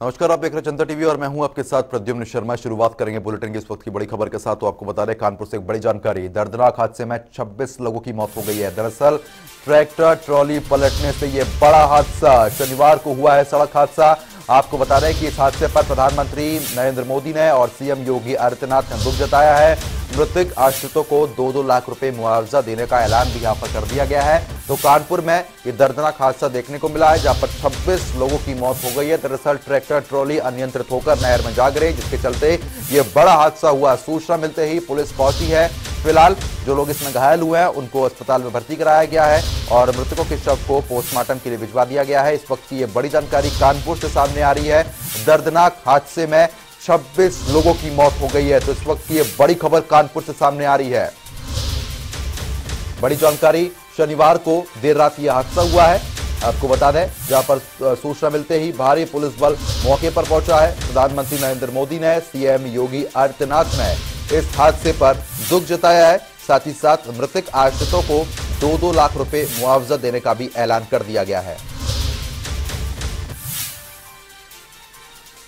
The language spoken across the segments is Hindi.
नमस्कार, आप देख रहे हैं जनता टीवी और मैं हूं आपके साथ प्रद्युम्न शर्मा। शुरुआत करेंगे बुलेटिन की इस वक्त की बड़ी खबर के साथ। तो आपको बता दें, कानपुर से एक बड़ी जानकारी। दर्दनाक हादसे में 26 लोगों की मौत हो गई है। दरअसल ट्रैक्टर ट्रॉली पलटने से यह बड़ा हादसा शनिवार को हुआ है। सड़क हादसा। आपको बता दें कि इस हादसे पर प्रधानमंत्री नरेंद्र मोदी ने और सीएम योगी आदित्यनाथ ने दुख जताया है। मृतक आश्रितों को 2-2 लाख रुपए मुआवजा देने का ऐलान भी यहां पर कर दिया गया है। तो कानपुर में ये दर्दनाक हादसा देखने को मिला है, जहां पर 26 लोगों की मौत हो गई है। दरअसल ट्रैक्टर ट्रॉली अनियंत्रित होकर नहर में जा गिरे, जिसके चलते ये बड़ा हादसा हुआ। सूचना मिलते ही पुलिस पहुंची है। फिलहाल जो लोग इसमें घायल हुए हैं उनको अस्पताल में भर्ती कराया गया है और मृतकों के शव को पोस्टमार्टम के लिए भिजवा दिया गया है। इस वक्त की ये बड़ी जानकारी कानपुर से सामने आ रही है। दर्दनाक हादसे में 26 लोगों की मौत हो गई है। तो इस वक्त की ये बड़ी खबर कानपुर से सामने आ रही है। बड़ी जानकारी, शनिवार को देर रात यह हादसा हुआ है। आपको बता दें, जहां पर सूचना मिलते ही भारी पुलिस बल मौके पर पहुंचा है। प्रधानमंत्री नरेंद्र मोदी ने, सीएम योगी आदित्यनाथ ने इस हादसे पर दुख जताया है। साथ ही साथ मृतक आश्रितों को 2-2 लाख रुपए मुआवजा देने का भी ऐलान कर दिया गया है।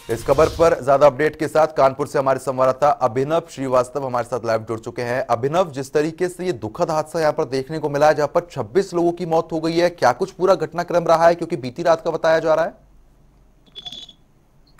इस खबर पर ज्यादा अपडेट के साथ कानपुर से हमारे संवाददाता अभिनव श्रीवास्तव हमारे साथ लाइव जुड़ चुके हैं। अभिनव, जिस तरीके से ये दुखद हादसा यहां पर देखने को मिला है, जहां पर 26 लोगों की मौत हो गई है, क्या कुछ पूरा घटनाक्रम रहा है? क्योंकि बीती रात का बताया जा रहा है।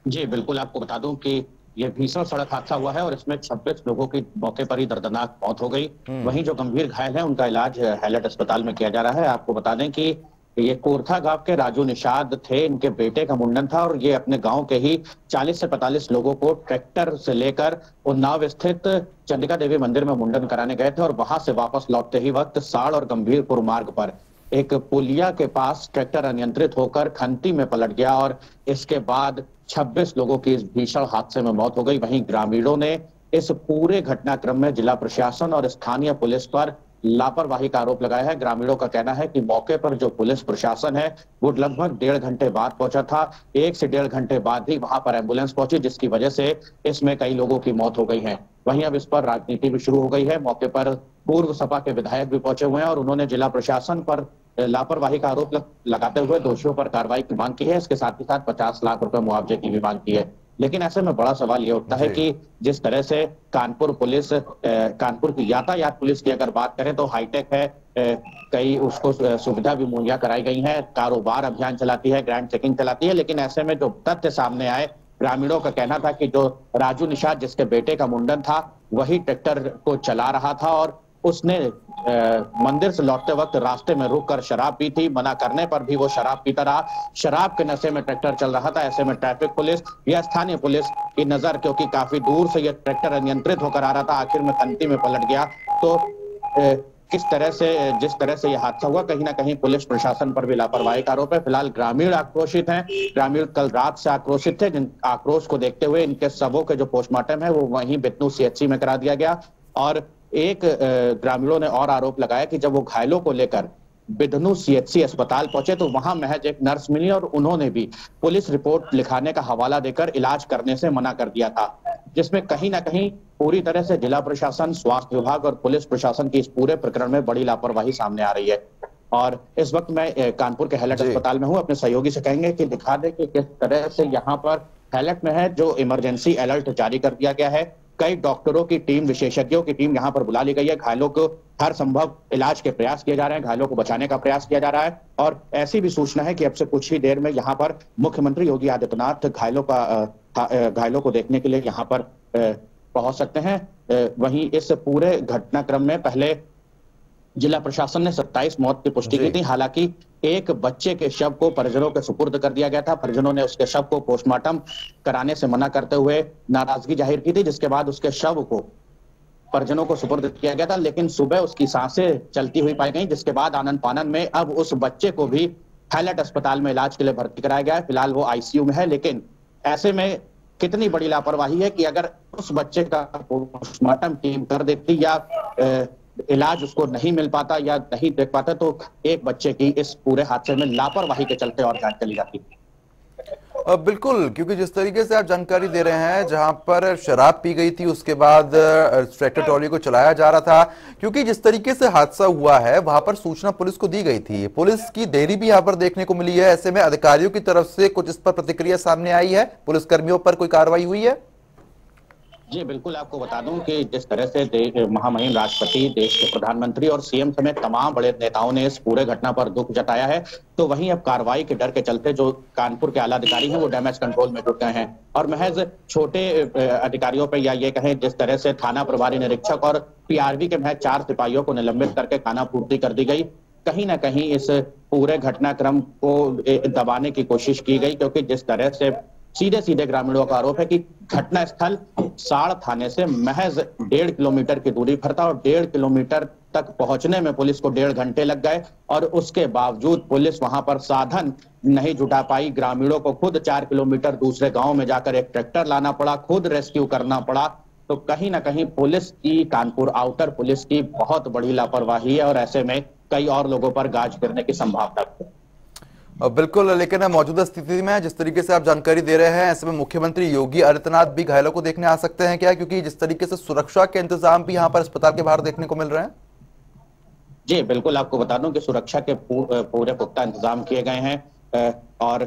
जी बिल्कुल, आपको बता दूं कि ये भीषण सड़क हादसा हुआ है और इसमें 26 लोगों की मौके पर ही दर्दनाक मौत हो गई। वहीं जो गंभीर घायल हैं उनका इलाज हैलट अस्पताल में किया जा रहा है। आपको बता दें कि ये कोरथा गांव के राजू निषाद थे। इनके बेटे का मुंडन था और ये अपने गांव के ही 40 से 45 लोगों को ट्रैक्टर से लेकर उन्नाव स्थित चंडिका देवी मंदिर में मुंडन कराने गए थे और वहां से वापस लौटते ही वक्त साड़ और गंभीरपुर मार्ग पर एक पुलिया के पास ट्रैक्टर अनियंत्रित होकर खंती में पलट गया और इसके बाद 26 लोगों की इस भीषण हादसे में मौत हो गई। वहीं ग्रामीणों ने इस पूरे घटनाक्रम में जिला प्रशासन और स्थानीय पुलिस पर लापरवाही का आरोप लगाया है। ग्रामीणों का कहना है कि मौके पर जो पुलिस प्रशासन है वो लगभग 1.5 घंटे बाद पहुंचा था। 1 से 1.5 घंटे बाद ही वहां पर एम्बुलेंस पहुंची, जिसकी वजह से इसमें कई लोगों की मौत हो गई है। वहीं अब इस पर राजनीति भी शुरू हो गई है। मौके पर पूर्व सपा के विधायक भी पहुंचे हुए हैं और उन्होंने जिला प्रशासन पर लापरवाही का आरोप लगाते हुए दोषियों पर कार्रवाई की मांग की है। इसके साथ ही साथ 50 लाख रुपए मुआवजे की भी मांग की है। लेकिन ऐसे में बड़ा सवाल यह उठता है कि जिस तरह से कानपुर पुलिस, कानपुर की यातायात पुलिस की अगर बात करें तो हाईटेक है, कई उसको सुविधा भी मुहैया कराई गई है, कारोबार अभियान चलाती है, ग्रैंड चेकिंग चलाती है। लेकिन ऐसे में जो तथ्य सामने आए, ग्रामीणों का कहना था कि जो राजू निषाद जिसके बेटे का मुंडन था वही ट्रैक्टर को चला रहा था और उसने मंदिर से लौटते वक्त रास्ते में रुककर शराब पी थी। मना करने पर भी वो शराब पीता रहा। शराब के नशे में ट्रैक्टर चल रहा था। ऐसे में ट्रैफिक पुलिस या स्थानीय पुलिस की नजर, क्योंकि काफी दूर से ये ट्रैक्टर अनियंत्रित होकर आ रहा था, आखिर में खंती में पलट गया। तो किस तरह से, जिस तरह से यह हादसा हुआ, कहीं ना कहीं पुलिस प्रशासन पर भी लापरवाही का आरोप है। फिलहाल ग्रामीण आक्रोशित हैं। ग्रामीण कल रात से आक्रोशित थे, जिन आक्रोश को देखते हुए इनके शवों के जो पोस्टमार्टम है वो वहीं बितनू सीएचसी में करा दिया गया। और एक ग्रामीणों ने और आरोप लगाया कि जब वो घायलों को लेकर बिधनू सीएचसी अस्पताल पहुंचे तो वहां महज एक नर्स मिली और उन्होंने भी पुलिस रिपोर्ट लिखाने का हवाला देकर इलाज करने से मना कर दिया था, जिसमें कहीं ना कहीं पूरी तरह से जिला प्रशासन, स्वास्थ्य विभाग और पुलिस प्रशासन की इस पूरे प्रकरण में बड़ी लापरवाही सामने आ रही है। और इस वक्त मैं कानपुर के हैलट अस्पताल में हूं। अपने सहयोगी से कहेंगे कि दिखा दे कि किस तरह से यहाँ पर हैलट में है जो इमरजेंसी अलर्ट जारी कर दिया गया है। कई डॉक्टरों की टीम, विशेषज्ञों की टीम यहाँ पर बुला ली गई है। घायलों को हर संभव इलाज के प्रयास किए जा रहे हैं, घायलों को बचाने का प्रयास किया जा रहा है। और ऐसी भी सूचना है कि अब से कुछ ही देर में यहाँ पर मुख्यमंत्री योगी आदित्यनाथ घायलों को देखने के लिए यहाँ पर पहुंच सकते हैं। वहीं इस पूरे घटनाक्रम में पहले जिला प्रशासन ने 27 मौत की पुष्टि की थी। हालांकि एक बच्चे के शव को परिजनों के सुपुर्द कर दिया गया था। परिजनों ने उसके शव को पोस्टमार्टम कराने से मना करते हुए नाराजगी जाहिर की थी, जिसके बाद उसके शव को परिजनों को सुपुर्द किया गया था। लेकिन सुबह उसकी सांसें चलती हुई पाई गई, जिसके बाद आनन फानन में अब उस बच्चे को भी हैलट अस्पताल में इलाज के लिए भर्ती कराया गया है। फिलहाल वो आईसीयू में है। लेकिन ऐसे में कितनी बड़ी लापरवाही है कि अगर उस बच्चे का पोस्टमार्टम टीम कर देती या इलाज उसको नहीं मिल पाता या नहीं देख पाता तो एक बच्चे की इस पूरे हादसे में लापरवाही के चलते और जान चली जाती। बिल्कुल, क्योंकि जिस तरीके से आप जानकारी दे रहे हैं, जहां पर शराब पी गई थी, उसके बाद ट्रैक्टर ट्रॉली को चलाया जा रहा था, क्योंकि जिस तरीके से हादसा हुआ है वहां पर सूचना पुलिस को दी गई थी, पुलिस की देरी भी यहां पर देखने को मिली है। ऐसे में अधिकारियों की तरफ से कुछ इस पर प्रतिक्रिया सामने आई है, पुलिस कर्मियों पर कोई कार्रवाई हुई है? जी बिल्कुल, आपको बता दूं कि जिस तरह से महामहिम राष्ट्रपति, देश के प्रधानमंत्री और सीएम समेत तमाम बड़े नेताओं ने इस पूरे घटना पर दुख जताया है, तो वहीं अब कार्रवाई के डर के चलते जो कानपुर के आला अधिकारी हैं वो डैमेज कंट्रोल में जुट गए हैं और महज छोटे अधिकारियों पर, या ये कहें जिस तरह से थाना प्रभारी निरीक्षक और पीआरवी के महज 4 सिपाहियों को निलंबित करके खानापूर्ति कर दी गई। कहीं ना कहीं इस पूरे घटनाक्रम को दबाने की कोशिश की गई, क्योंकि जिस तरह से सीधे सीधे ग्रामीणों का आरोप है कि घटना स्थल साड़ थाने से महज 1.5 किलोमीटर की दूरी पर था और 1.5 किलोमीटर तक पहुंचने में पुलिस को 1.5 घंटे लग गए और उसके बावजूद पुलिस वहां पर साधन नहीं जुटा पाई। ग्रामीणों को खुद 4 किलोमीटर दूसरे गांव में जाकर एक ट्रैक्टर लाना पड़ा, खुद रेस्क्यू करना पड़ा। तो कहीं ना कहीं पुलिस की, कानपुर आउटर पुलिस की बहुत बड़ी लापरवाही है और ऐसे में कई और लोगों पर गाज गिरने की संभावना है। बिल्कुल, लेकिन मौजूदा स्थिति में जिस तरीके से आप जानकारी दे रहे हैं, ऐसे में मुख्यमंत्री योगी आदित्यनाथ भी घायलों को देखने आ सकते हैं क्या? क्योंकि जिस तरीके से सुरक्षा के इंतजाम भी यहां पर अस्पताल के बाहर देखने को मिल रहे हैं। जी बिल्कुल, आपको बता दूं कि सुरक्षा के पूरे पुख्ता इंतजाम किए गए हैं और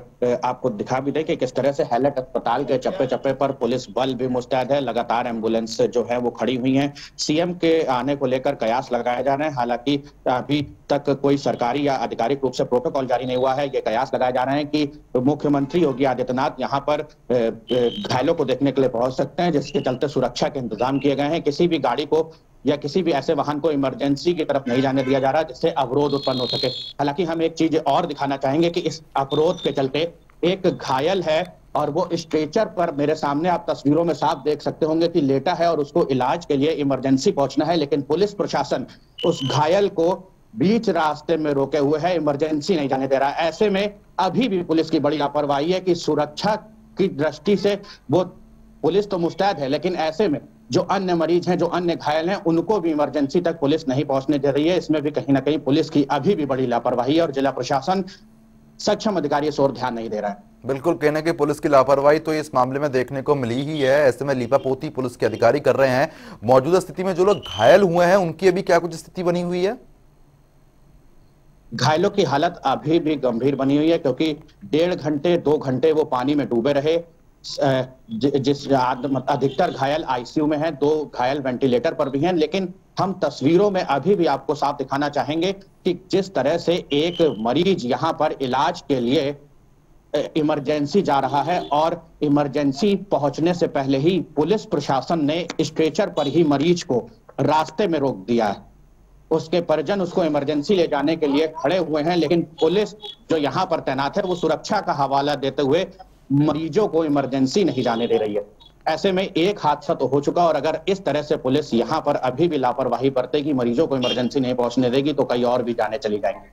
आपको दिखा भी दे कि किस तरह से हैलट अस्पताल के चप्पे चप्पे पर पुलिस बल भी मुस्तैद है, लगातार एम्बुलेंस जो है वो खड़ी हुई हैं। सीएम के आने को लेकर कयास लगाए जा रहे हैं, हालांकि अभी तक कोई सरकारी या आधिकारिक रूप से प्रोटोकॉल जारी नहीं हुआ है। ये कयास लगाए जा रहे हैं कि मुख्यमंत्री योगी आदित्यनाथ यहाँ पर घायलों को देखने के लिए पहुंच सकते हैं, जिसके चलते सुरक्षा के इंतजाम किए गए हैं। किसी भी गाड़ी को या किसी भी ऐसे वाहन को इमरजेंसी की तरफ नहीं जाने दिया जा रहा जिससे अवरोध उत्पन्न हो सके। हालांकि हम एक चीज और दिखाना चाहेंगे कि इस अवरोध के चलते एक घायल है और वो स्ट्रेचर पर, मेरे सामने आप तस्वीरों में साफ देख सकते होंगे कि लेटा है और उसको इलाज के लिए इमरजेंसी पहुंचना है, लेकिन पुलिस प्रशासन उस घायल को बीच रास्ते में रोके हुए है, इमरजेंसी नहीं जाने दे रहा है। ऐसे में अभी भी पुलिस की बड़ी लापरवाही है कि सुरक्षा की दृष्टि से वो पुलिस तो मुस्तैद है, लेकिन ऐसे में जो अन्य मरीज हैं, जो अन्य घायल हैं, उनको भी इमरजेंसी तक पुलिस नहीं पहुंचने दे रही है। इसमें भी कहीं ना कहीं पुलिस की अभी भी बड़ी लापरवाही है और जिला प्रशासन, सक्षम अधिकारी इस ओर ध्यान नहीं दे रहा है। बिल्कुल, कहने की पुलिस की लापरवाही तो इस मामले में देखने को मिली ही है। ऐसे में लीपापोती पुलिस के अधिकारी कर रहे हैं। मौजूदा स्थिति में जो लोग घायल हुए हैं उनकी अभी क्या कुछ स्थिति बनी हुई है? घायलों की हालत अभी भी गंभीर बनी हुई है, क्योंकि 1.5 घंटे 2 घंटे वो पानी में डूबे रहे। जिस अधिकतर घायल आईसीयू में हैं, 2 घायल वेंटिलेटर पर भी हैं, लेकिन हम तस्वीरों में अभी भी आपको साफ दिखाना चाहेंगे कि जिस तरह से एक मरीज यहाँ पर इलाज के लिए इमरजेंसी जा रहा है और इमरजेंसी पहुंचने से पहले ही पुलिस प्रशासन ने स्ट्रेचर पर ही मरीज को रास्ते में रोक दिया है। उसके परिजन उसको इमरजेंसी ले जाने के लिए खड़े हुए हैं, लेकिन पुलिस जो यहाँ पर तैनात है वो सुरक्षा का हवाला देते हुए मरीजों को इमरजेंसी नहीं जाने दे रही है। ऐसे में एक हादसा तो हो चुका और अगर इस तरह से पुलिस यहाँ पर अभी भी लापरवाही बरतेगी, मरीजों को इमरजेंसी नहीं पहुंचने देगी, तो कई और भी जाने चली जाएंगी।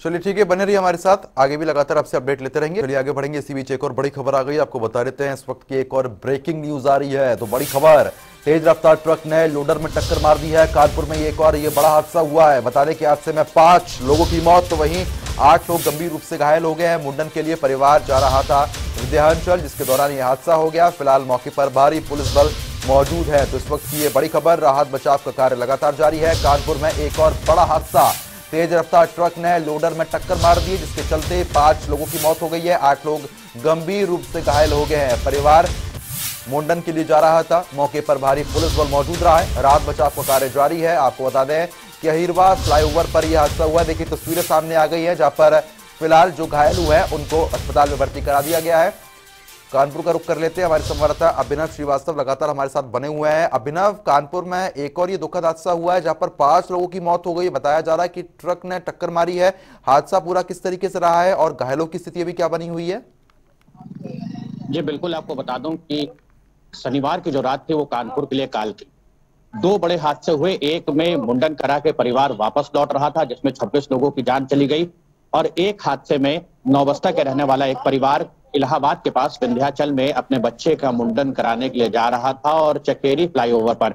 चलिए ठीक है, बने रहिए हमारे साथ, आगे भी लगातार आपसे अपडेट लेते रहेंगे। चलिए आगे बढ़ेंगे। इसी बीच एक और बड़ी खबर आ गई, आपको बता देते हैं। इस वक्त की एक और ब्रेकिंग न्यूज आ रही है। तो बड़ी खबर, तेज रफ्तार ट्रक ने लोडर में टक्कर मार दी है। कानपुर में एक और ये बड़ा हादसा हुआ है। बता दें कि हादसे में 5 लोगों की मौत, तो वहीं 8 लोग गंभीर रूप से घायल हो गए हैं। मुंडन के लिए परिवार जा रहा था विंध्याचल, जिसके दौरान ये हादसा हो गया। फिलहाल मौके पर भारी पुलिस बल मौजूद है। तो इस वक्त की ये बड़ी खबर, राहत बचाव का कार्य लगातार जारी है। कानपुर में एक और बड़ा हादसा, तेज रफ्तार ट्रक ने लोडर में टक्कर मार दी, जिसके चलते 5 लोगों की मौत हो गई है। 8 लोग गंभीर रूप से घायल हो गए हैं। परिवार मुंडन के लिए जा रहा था। मौके पर भारी पुलिस बल मौजूद रहा है। राहत बचाव का कार्य जारी है। आपको बता दें कि अहिरवा फ्लाईओवर पर यह हादसा हुआ। देखिए तस्वीरें सामने आ गई है, जहां पर फिलहाल जो घायल हुए हैं उनको अस्पताल में भर्ती करा दिया गया है। कानपुर का रुख कर लेते हैं। हमारे संवाददाता अभिनव श्रीवास्तव लगातार हमारे साथ बने हुए हैं। अभिनव, कानपुर में एक और ये दुखद हादसा हुआ है जहां पर 5 लोगों की मौत हो गई। बताया जा रहा है कि ट्रक ने टक्कर मारी है। हादसा पूरा किस तरीके से रहा है और घायलों की स्थिति अभी क्या बनी हुई है? जी बिल्कुल, आपको बता दूं कि शनिवार की जो रात थी वो कानपुर के लिए काल थी। 2 बड़े हादसे हुए। एक में मुंडन करा के परिवार वापस लौट रहा था, जिसमें 26 लोगों की जान चली गई, और एक हादसे में नौबस्ता के रहने वाला एक परिवार इलाहाबाद के पास विंध्याचल में अपने बच्चे का मुंडन कराने के लिए जा रहा था और चकेरी फ्लाईओवर पर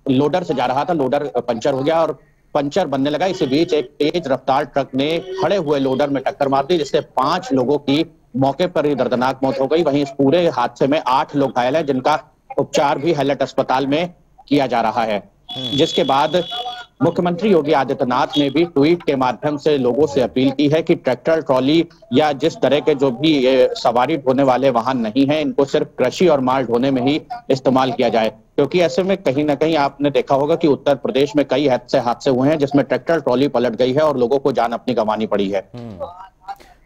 लोडर से जा रहा था। लोडर पंचर हो गया और पंचर बनने लगा। इसी बीच एक तेज रफ्तार ट्रक ने खड़े हुए लोडर में टक्कर मार दी, जिससे 5 लोगों की मौके पर ही दर्दनाक मौत हो गई। वहीं इस पूरे हादसे में 8 लोग घायल हैं, जिनका उपचार भी हैलट अस्पताल में किया जा रहा है। जिसके बाद मुख्यमंत्री योगी आदित्यनाथ ने भी ट्वीट के माध्यम से लोगों से अपील की है कि ट्रैक्टर, ट्रॉली या जिस तरह के जो भी सवारी ढोने वाले वाहन नहीं हैं, इनको सिर्फ कृषि और माल ढोने में ही इस्तेमाल किया जाए। क्योंकि ऐसे में कहीं ना कहीं आपने देखा होगा कि उत्तर प्रदेश में कई ऐसे हादसे हुए हैं जिसमें ट्रैक्टर ट्रॉली पलट गई है और लोगों को जान अपनी गंवानी पड़ी है।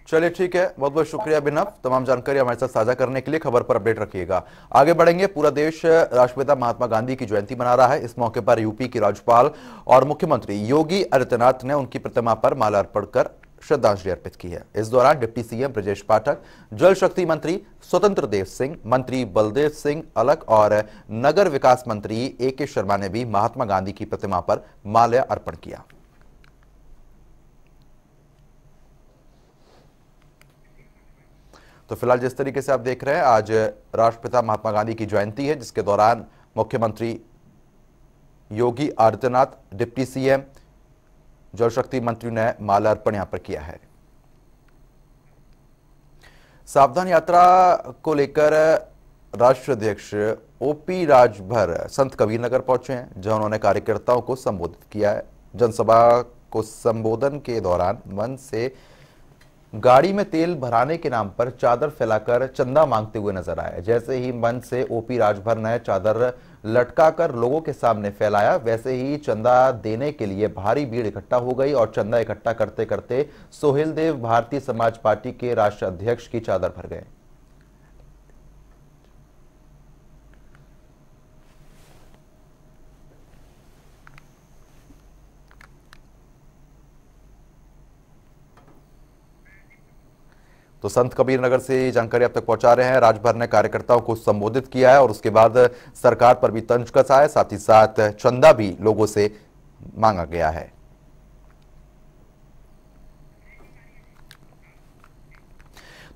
चलिए ठीक है, बहुत बहुत शुक्रिया अभिनव, तमाम जानकारी हमारे साथ साझा करने के लिए। खबर पर अपडेट रखिएगा। आगे बढ़ेंगे। पूरा देश राष्ट्रपिता महात्मा गांधी की जयंती मना रहा है। इस मौके पर यूपी के राज्यपाल और मुख्यमंत्री योगी आदित्यनाथ ने उनकी प्रतिमा पर माल्यार्पण कर श्रद्धांजलि अर्पित की है। इस दौरान डिप्टी सीएम ब्रजेश पाठक, जल शक्ति मंत्री स्वतंत्र देव सिंह, मंत्री बलदेव सिंह अलख और नगर विकास मंत्री AK शर्मा ने भी महात्मा गांधी की प्रतिमा पर माल्यार्पण किया। तो फिलहाल जिस तरीके से आप देख रहे हैं, आज राष्ट्रपिता महात्मा गांधी की जयंती है, जिसके दौरान मुख्यमंत्री योगी आदित्यनाथ, डिप्टी सीएम, जल शक्ति मंत्री ने माल्यार्पण यहां पर किया है। सावधान यात्रा को लेकर राष्ट्रीय अध्यक्ष OP राजभर संत कबीरनगर पहुंचे हैं, जहां उन्होंने कार्यकर्ताओं को संबोधित किया है। जनसभा को संबोधन के दौरान मंच से गाड़ी में तेल भराने के नाम पर चादर फैलाकर चंदा मांगते हुए नजर आए। जैसे ही मंच से OP राजभर ने चादर लटकाकर लोगों के सामने फैलाया, वैसे ही चंदा देने के लिए भारी भीड़ इकट्ठा हो गई और चंदा इकट्ठा करते करते सोहेल देव भारतीय समाज पार्टी के राष्ट्रीय अध्यक्ष की चादर भर गए। तो संत कबीरनगर से जानकारी अब तक पहुंचा रहे हैं। राजभर ने कार्यकर्ताओं को संबोधित किया है और उसके बाद सरकार पर भी तंज कसा है, साथ ही साथ चंदा भी लोगों से मांगा गया है।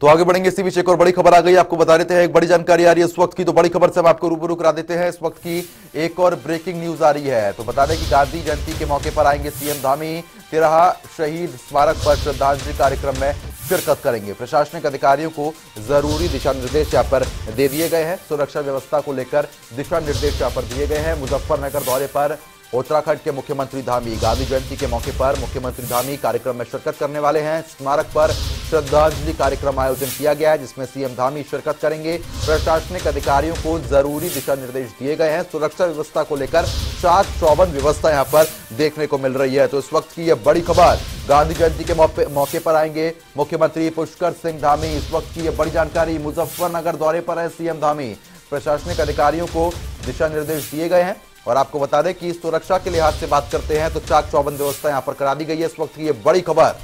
तो आगे बढ़ेंगे। इसी बीच एक और बड़ी खबर आ गई, आपको बता देते हैं। एक बड़ी जानकारी आ रही है इस वक्त की, तो बड़ी खबर से हम आपको रूबरू करा देते हैं। इस वक्त की एक और ब्रेकिंग न्यूज आ रही है। तो बता दें कि गांधी जयंती के मौके पर आएंगे सीएम धामी, तिराहा शहीद स्मारक पर श्रद्धांजलि कार्यक्रम में शिरकत करेंगे। प्रशासनिक अधिकारियों को जरूरी दिशा निर्देश यहाँ पर दे दिए गए हैं। सुरक्षा व्यवस्था को लेकर दिशा निर्देश यहाँ पर दिए गए हैं। मुजफ्फरनगर दौरे पर उत्तराखंड के मुख्यमंत्री धामी, गांधी जयंती के मौके पर मुख्यमंत्री धामी कार्यक्रम में शिरकत करने वाले हैं। स्मारक पर श्रद्धांजलि कार्यक्रम आयोजन किया गया है, जिसमें सीएम धामी शिरकत करेंगे। प्रशासनिक अधिकारियों को जरूरी दिशा निर्देश दिए गए हैं। सुरक्षा व्यवस्था को लेकर 7-54 व्यवस्था यहां पर देखने को मिल रही है। तो इस वक्त की यह बड़ी खबर, गांधी जयंती के मौके पर आएंगे मुख्यमंत्री पुष्कर सिंह धामी। इस वक्त की यह बड़ी जानकारी, मुजफ्फरनगर दौरे पर है सीएम धामी। प्रशासनिक अधिकारियों को दिशा निर्देश दिए गए हैं और आपको बता दें कि सुरक्षा के लिहाज से बात करते हैं तो चाक चौबंद व्यवस्था यहां पर करा दी गई है। इस वक्त की यह बड़ी खबर।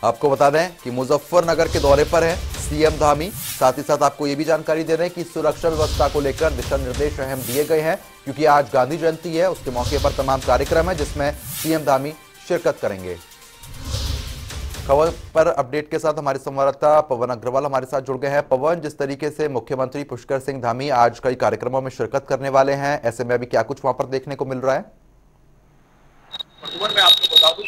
आपको बता दें कि मुजफ्फरनगर के दौरे पर है सीएम धामी। साथ ही साथ आपको यह भी जानकारी दे दें कि सुरक्षा व्यवस्था को लेकर दिशा निर्देश अहम दिए गए हैं, क्योंकि आज गांधी जयंती है। उसके मौके पर तमाम कार्यक्रम है जिसमें सीएम धामी शिरकत करेंगे। खबर पर अपडेट के साथ हमारे संवाददाता पवन अग्रवाल हमारे साथ जुड़ गए हैं। पवन, जिस तरीके से मुख्यमंत्री पुष्कर सिंह धामी आज कई कार्यक्रमों में शिरकत करने वाले हैं, ऐसे में अभी क्या कुछ वहां पर देखने को मिल रहा है? मैं आपको बता दूं,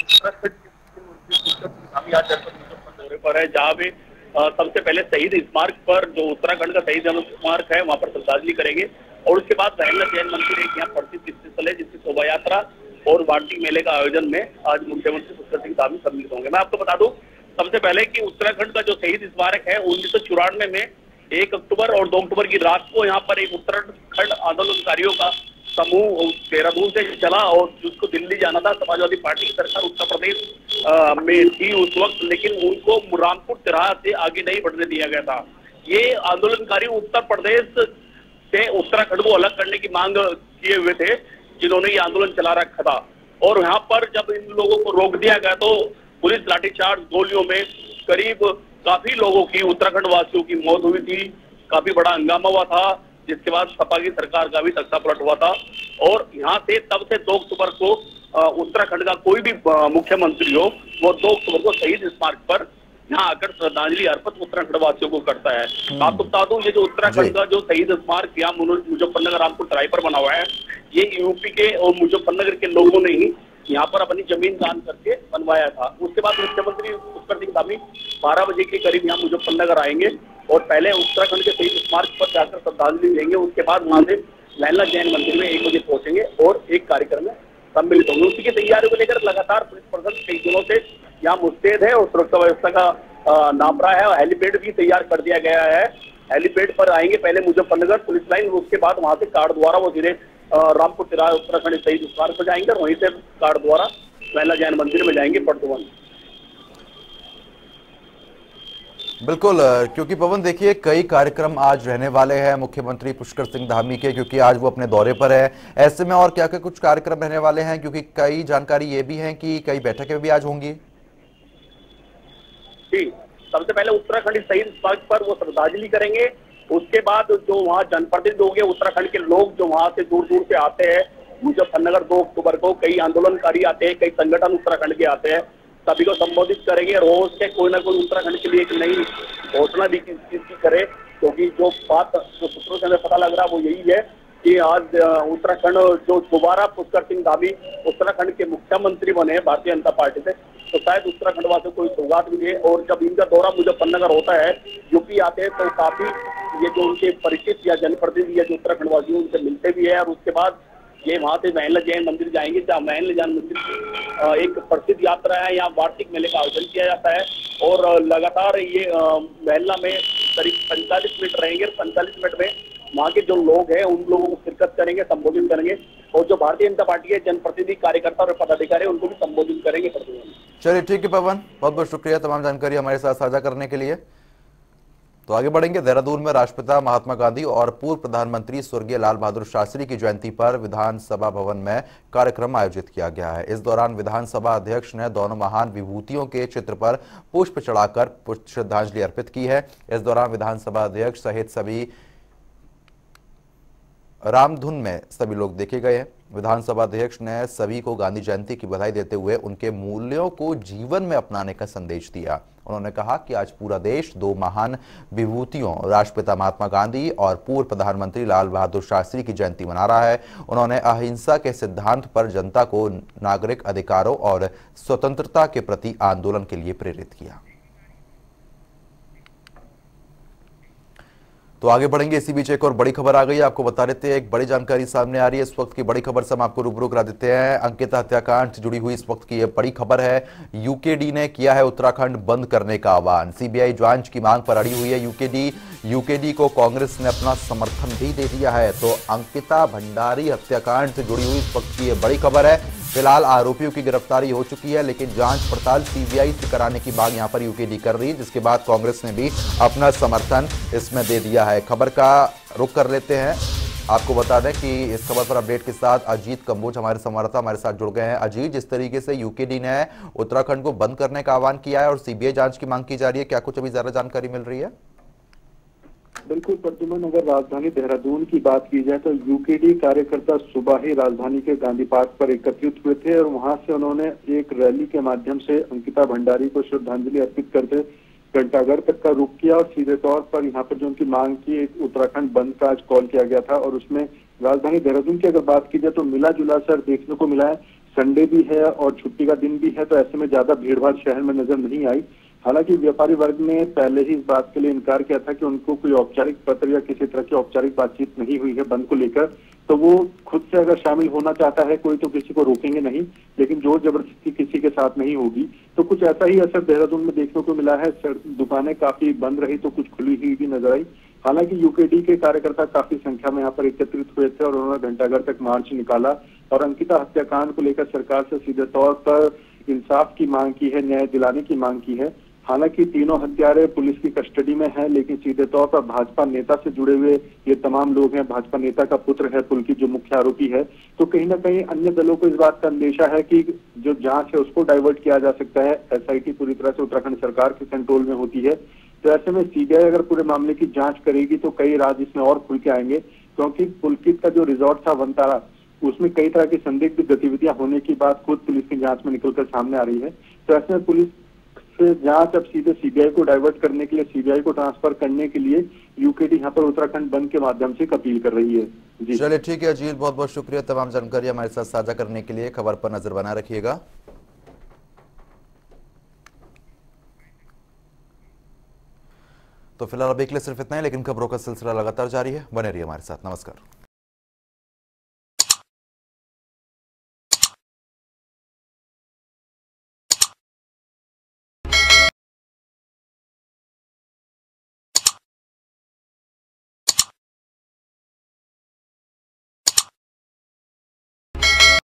धामी आज दौरे पर है, जहाँ पे सबसे पहले शहीद स्मारक पर, जो उत्तराखंड का शहीद स्मारक है, वहाँ पर श्रद्धांजलि करेंगे और उसके बाद महेंद्र जैन मंदिर एक यहाँ प्रसिद्ध स्थल है, जिसकी शोभा यात्रा और वार्षिक मेले का आयोजन में आज मुख्यमंत्री पुष्कर सिंह धामी सम्मिलित होंगे। मैं आपको बता दूं सबसे पहले कि उत्तराखंड का जो शहीद स्मारक है 1994 में 1 अक्टूबर और 2 अक्टूबर की रात को यहाँ पर एक उत्तराखंड आंदोलनकारियों का समूह देहरादून से चला और जिसको दिल्ली जाना था। समाजवादी पार्टी की सरकार उत्तर प्रदेश में थी उस वक्त, लेकिन उनको रामपुर तिराहा से आगे नहीं बढ़ने दिया गया था। ये आंदोलनकारी उत्तर प्रदेश से उत्तराखंड को अलग करने की मांग किए हुए थे, जिन्होंने ये आंदोलन चला रखा था। और यहाँ पर जब इन लोगों को रोक दिया गया तो पुलिस लाठीचार्ज गोलियों में करीब काफी लोगों की, उत्तराखंड वासियों की मौत हुई थी। काफी बड़ा हंगामा हुआ था, जिसके बाद सपा की सरकार का भी तख्ता पलट हुआ था। और यहाँ से तब से 2 अक्टूबर को उत्तराखंड का कोई भी मुख्यमंत्री हो, वो 2 अक्टूबर को शहीद स्मारक पर यहाँ आकर श्रद्धांजलि अर्पित उत्तराखंड वासियों को करता है। आपको बता दूं, ये जो उत्तराखंड का जो शहीद स्मारक यहाँ मुजफ्फरनगर रामपुर तराई पर बना हुआ है, ये यूपी के और मुजफ्फरनगर के लोगों ने ही यहाँ पर अपनी जमीन दान करके बनवाया था। उसके बाद मुख्यमंत्री पुष्कर सिंह धामी 12 बजे के करीब यहाँ मुजफ्फरनगर आएंगे और पहले उत्तराखंड के शहीद स्मारक पर जाकर श्रद्धांजलि देंगे। उसके बाद वहां से लैला जैन मंदिर में 1 बजे पहुंचेंगे और एक कार्यक्रम में सम्मिलित होंगे। उसी की तैयारियों को लेकर लगातार पुलिस प्रशासन कई दिनों से यहाँ मुस्तैद है और सुरक्षा व्यवस्था का नाप रहा है और हेलीपैड भी तैयार कर दिया गया है। हेलीपैड पर आएंगे पहले मुजफ्फरनगर पुलिस लाइन, उसके बाद वहां से कार द्वारा वो सीधे रामपुर तिराहा उत्तराखंड शहीद स्मारक पर जाएंगे और वहीं से कार द्वारा लैला जैन मंदिर में जाएंगे बर्दवान। बिल्कुल, क्योंकि पवन देखिए कई कार्यक्रम आज रहने वाले हैं मुख्यमंत्री पुष्कर सिंह धामी के, क्योंकि आज वो अपने दौरे पर है। ऐसे में और क्या क्या कुछ कार्यक्रम रहने वाले हैं, क्योंकि कई जानकारी ये भी है कि कई बैठकें भी आज होंगी। जी, सबसे पहले उत्तराखंड शहीद स्मारक पर वो श्रद्धांजलि करेंगे। उसके बाद जो वहाँ जनप्रतिनिधि होंगे उत्तराखंड के लोग जो वहां से दूर दूर से आते हैं मुजफ्फरनगर 2 अक्टूबर को, कई आंदोलनकारी आते हैं, कई संगठन उत्तराखंड के आते हैं, सभी को संबोधित करेंगे। रोज के कोई ना कोई उत्तराखंड के लिए एक नई घोषणा भी किस चीज की करे, क्योंकि जो बात जो सूत्रों से हमें पता लग रहा है वो यही है कि आज उत्तराखंड जो दोबारा पुष्कर सिंह धामी उत्तराखंड के मुख्यमंत्री बने हैं भारतीय जनता पार्टी से, तो शायद उत्तराखंड वासियों को सौगात मिले। और जब इनका दौरा मुजफ्फरनगर होता है, यूपी आते हैं, तो काफी ये जो उनके परिचित या जनप्रतिनिधि या जो उत्तराखंड वासी उनसे मिलते भी है। और उसके बाद ये वहां से महल जैन मंदिर जाएंगे, जहाँ महल जैन मंदिर की एक प्रसिद्ध यात्रा है। यहाँ वार्षिक मेले का आयोजन किया जाता है और लगातार ये महला में करीब 45 मिनट रहेंगे। 45 मिनट में वहाँ के जो लोग हैं उन लोगों को शिरकत करेंगे, संबोधित करेंगे और जो भारतीय जनता पार्टी के जनप्रतिनिधि कार्यकर्ता और पदाधिकारी उनको भी संबोधित करेंगे। चलिए ठीक है पवन, बहुत बहुत शुक्रिया तमाम जानकारी हमारे साथ साझा करने के लिए। तो आगे बढ़ेंगे। देहरादून में राष्ट्रपिता महात्मा गांधी और पूर्व प्रधानमंत्री स्वर्गीय लाल बहादुर शास्त्री की जयंती पर विधानसभा भवन में कार्यक्रम आयोजित किया गया है। इस दौरान विधानसभा अध्यक्ष ने दोनों महान विभूतियों के चित्र पर पुष्प चढ़ाकर श्रद्धांजलि अर्पित की है। इस दौरान विधानसभा अध्यक्ष सहित सभी रामधुन में सभी लोग देखे गए हैं। विधानसभा अध्यक्ष ने सभी को गांधी जयंती की बधाई देते हुए उनके मूल्यों को जीवन में अपनाने का संदेश दिया। उन्होंने कहा कि आज पूरा देश 2 महान विभूतियों राष्ट्रपिता महात्मा गांधी और पूर्व प्रधानमंत्री लाल बहादुर शास्त्री की जयंती मना रहा है। उन्होंने अहिंसा के सिद्धांत पर जनता को नागरिक अधिकारों और स्वतंत्रता के प्रति आंदोलन के लिए प्रेरित किया। तो आगे बढ़ेंगे। इसी बीच एक और बड़ी खबर आ गई है, आपको बता देते हैं। एक बड़ी जानकारी सामने आ रही है इस वक्त की। बड़ी खबर से हम आपको रूबरू करा देते हैं। अंकिता हत्याकांड से जुड़ी हुई इस वक्त की यह बड़ी खबर है। यूकेडी ने किया है उत्तराखंड बंद करने का आह्वान। सीबीआई जांच की मांग पर अड़ी हुई है यूकेडी को कांग्रेस ने अपना समर्थन भी दे दिया है। तो अंकिता भंडारी हत्याकांड से जुड़ी हुई इस वक्त की यह बड़ी खबर है। फिलहाल आरोपियों की गिरफ्तारी हो चुकी है, लेकिन जांच पड़ताल सीबीआई से कराने की मांग यहां पर यूकेडी कर रही है, जिसके बाद कांग्रेस ने भी अपना समर्थन इसमें दे दिया है। खबर का रुख कर लेते हैं। आपको बता दें कि इस खबर पर अपडेट के साथ अजीत कंबोज हमारे संवाददाता हमारे साथ जुड़ गए हैं। अजीत, जिस तरीके से यूकेडी ने उत्तराखंड को बंद करने का आह्वान किया है और सीबीआई जांच की मांग की जा रही है, क्या कुछ अभी ज्यादा जानकारी मिल रही है? बिल्कुल प्रद्युमन, अगर राजधानी देहरादून की बात की जाए तो यूकेडी कार्यकर्ता सुबह ही राजधानी के गांधी पार्क पर एकत्रित हुए थे और वहां से उन्होंने एक रैली के माध्यम से अंकिता भंडारी को श्रद्धांजलि अर्पित करते घंटाघर तक का रुख किया और सीधे तौर पर यहाँ पर जो उनकी मांग की उत्तराखंड बंद का आज कॉल किया गया था। और उसमें राजधानी देहरादून की अगर बात की जाए तो मिला जुला असर देखने को मिला है। संडे भी है और छुट्टी का दिन भी है, तो ऐसे में ज्यादा भीड़ भाड़ शहर में नजर नहीं आई। हालांकि व्यापारी वर्ग ने पहले ही इस बात के लिए इनकार किया था कि उनको कोई औपचारिक पत्र या किसी तरह की औपचारिक बातचीत नहीं हुई है बंद को लेकर, तो वो खुद से अगर शामिल होना चाहता है कोई तो किसी को रोकेंगे नहीं, लेकिन जोर जबरदस्ती किसी के साथ नहीं होगी। तो कुछ ऐसा ही असर देहरादून में देखने को मिला है। दुकानें काफी बंद रही तो कुछ खुली हुई भी नजर आई। हालांकि यूकेडी के कार्यकर्ता काफी संख्या में यहाँ पर एकत्रित हुए थे और उन्होंने घंटाघर तक मार्च निकाला और अंकिता हत्याकांड को लेकर सरकार से सीधे तौर पर इंसाफ की मांग की है, न्याय दिलाने की मांग की है। हालांकि तीनों हत्यारे पुलिस की कस्टडी में हैं, लेकिन सीधे तौर पर भाजपा नेता से जुड़े हुए ये तमाम लोग हैं। भाजपा नेता का पुत्र है पुलकित जो मुख्य आरोपी है। तो कहीं ना कहीं अन्य दलों को इस बात का अंदेशा है कि जो जांच है उसको डाइवर्ट किया जा सकता है। एसआईटी पूरी तरह से उत्तराखंड सरकार के कंट्रोल में होती है, तो ऐसे में सीबीआई अगर पूरे मामले की जांच करेगी तो कई राज इसमें और खुल के आएंगे, क्योंकि पुलकित का जो रिजॉर्ट था वनतारा, उसमें कई तरह की संदिग्ध गतिविधियां होने की बात खुद पुलिस की जांच में निकलकर सामने आ रही है। तो ऐसे में पुलिस से जांच अब सीधे सीबीआई को डाइवर्ट करने के लिए, सीबीआई को ट्रांसफर करने के लिए यूकेडी यहाँ पर उत्तराखंड बंद के माध्यम से अपील कर रही है। जी चलिए ठीक है अजीत, बहुत बहुत शुक्रिया तमाम जानकारी हमारे साथ साझा करने के लिए। खबर पर नजर बनाए रखिएगा। तो फिलहाल अभी के लिए सिर्फ इतना ही, लेकिन खबरों का सिलसिला लगातार जारी है। बने रहिए हमारे साथ। नमस्कार।